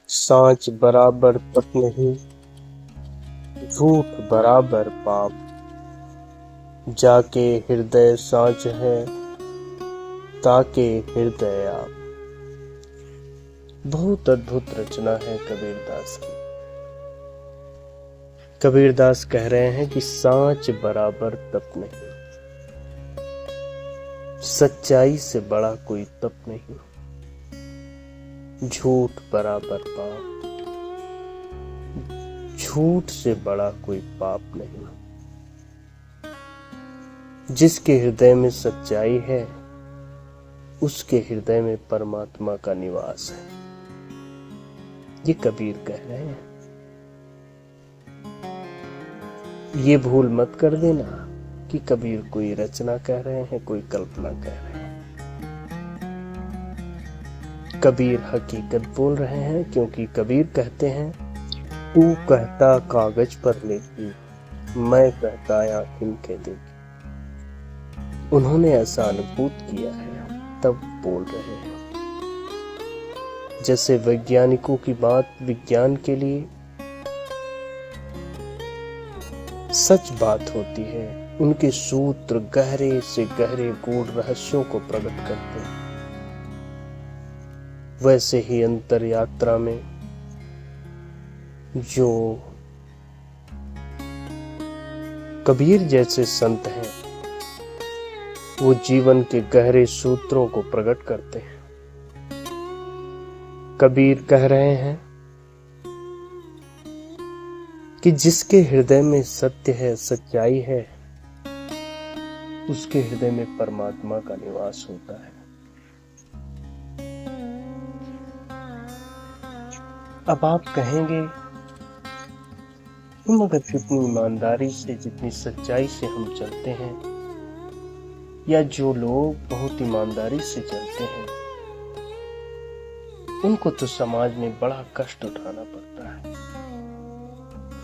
सांच बराबर तप नहीं, झूठ बराबर पाप। जाके हृदय सांच है, ताके हृदय आप। बहुत अद्भुत रचना है कबीरदास की। कबीरदास कह रहे हैं कि सांच बराबर तप नहीं, सच्चाई से बड़ा कोई तप नहीं, झूठ बराबर पाप, झूठ से बड़ा कोई पाप नहीं। जिसके हृदय में सच्चाई है, उसके हृदय में परमात्मा का निवास है। ये कबीर कह रहे हैं। ये भूल मत कर देना कि कबीर कोई रचना कह रहे हैं, कोई कल्पना कह रहे हैं। कबीर हकीकत बोल रहे हैं, क्योंकि कबीर कहते हैं, तू कहता कागज पर लिखी, मैं कहता आँखों के देखी। उन्होंने ऐसा अनुभूत किया है, तब बोल रहे हैं। जैसे वैज्ञानिकों की बात विज्ञान के लिए सच बात होती है, उनके सूत्र गहरे से गहरे गूढ़ रहस्यों को प्रकट करते हैं। वैसे ही अंतर यात्रा में जो कबीर जैसे संत हैं, वो जीवन के गहरे सूत्रों को प्रकट करते हैं। कबीर कह रहे हैं कि जिसके हृदय में सत्य है, सच्चाई है, उसके हृदय में परमात्मा का निवास होता है। अब आप कहेंगे, हम अगर जितनी ईमानदारी से, जितनी सच्चाई से हम चलते हैं, या जो लोग बहुत ईमानदारी से चलते हैं, उनको तो समाज में बड़ा कष्ट उठाना पड़ता है।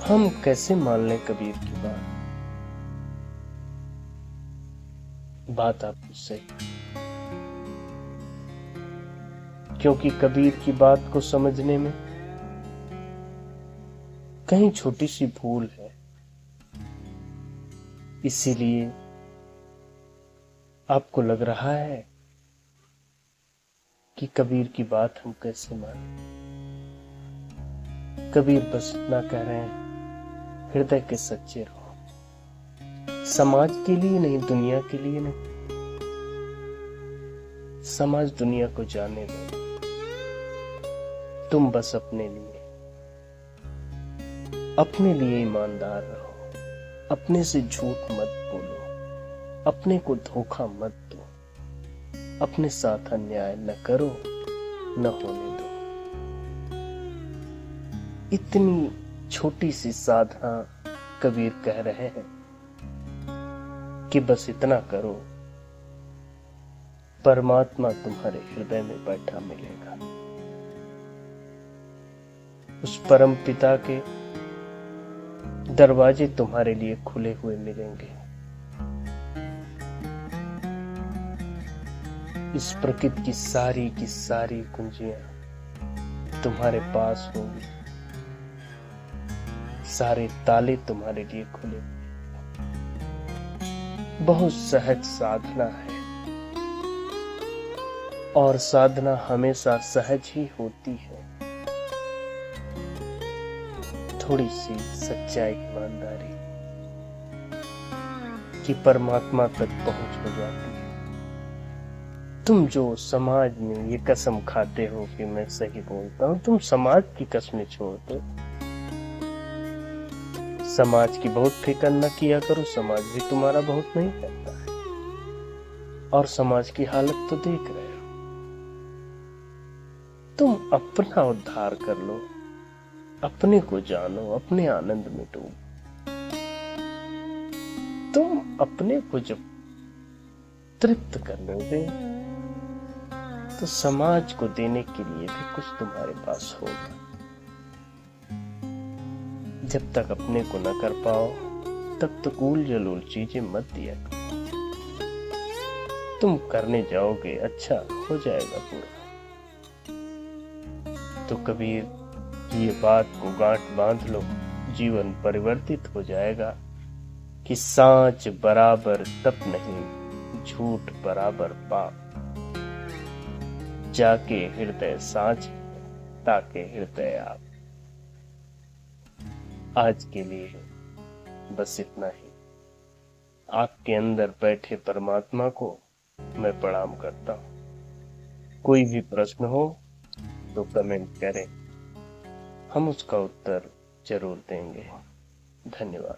हम कैसे मान लें कबीर की बात आपको सही, क्योंकि कबीर की बात को समझने में कहीं छोटी सी भूल है। इसीलिए आपको लग रहा है कि कबीर की बात हम कैसे मानें। कबीर बस इतना कह रहे हैं, हृदय के सच्चे रहो। समाज के लिए नहीं, दुनिया के लिए नहीं। समाज दुनिया को जाने दो, तुम बस अपने लिए ईमानदार रहो। अपने से झूठ मत बोलो, अपने को धोखा मत दो, अपने साथ अन्याय न करो, न होने दो। इतनी छोटी सी साधना कबीर कह रहे हैं कि बस इतना करो, परमात्मा तुम्हारे हृदय में बैठा मिलेगा। उस परम पिता के दरवाजे तुम्हारे लिए खुले हुए मिलेंगे। इस प्रकृति की सारी कुंजियां तुम्हारे पास होंगी, सारे ताले तुम्हारे लिए खुले। बहुत सहज साधना है, और साधना हमेशा सहज ही होती है। थोड़ी सी सच्चाई, ईमानदारी की परमात्मा तक पहुंच हो जाती है। तुम जो समाज में ये कसम खाते हो कि मैं सही बोलता हूं, तुम समाज की कसमें छोड़ दो। समाज की बहुत फिक्र न किया करो, समाज भी तुम्हारा बहुत नहीं करता है। और समाज की हालत तो देख रहे हो। तुम अपना उद्धार कर लो, अपने को जानो, अपने आनंद में डूबो। तुम अपने को जब तृप्त कर लोगे, तो समाज को देने के लिए भी कुछ तुम्हारे पास होगा। जब तक अपने को न कर पाओ, तब तक उल जलूल चीजें मत दिया करो। तुम करने जाओगे, अच्छा हो जाएगा पूरा। तो कबीर ये बात को गांठ बांध लो, जीवन परिवर्तित हो जाएगा कि सांच बराबर तप नहीं, झूठ बराबर पाप। जाके हृदय सांच, ताके हृदय आप। आज के लिए बस इतना ही। आपके अंदर बैठे परमात्मा को मैं प्रणाम करता हूँ। कोई भी प्रश्न हो तो कमेंट करें, हम उसका उत्तर जरूर देंगे। धन्यवाद।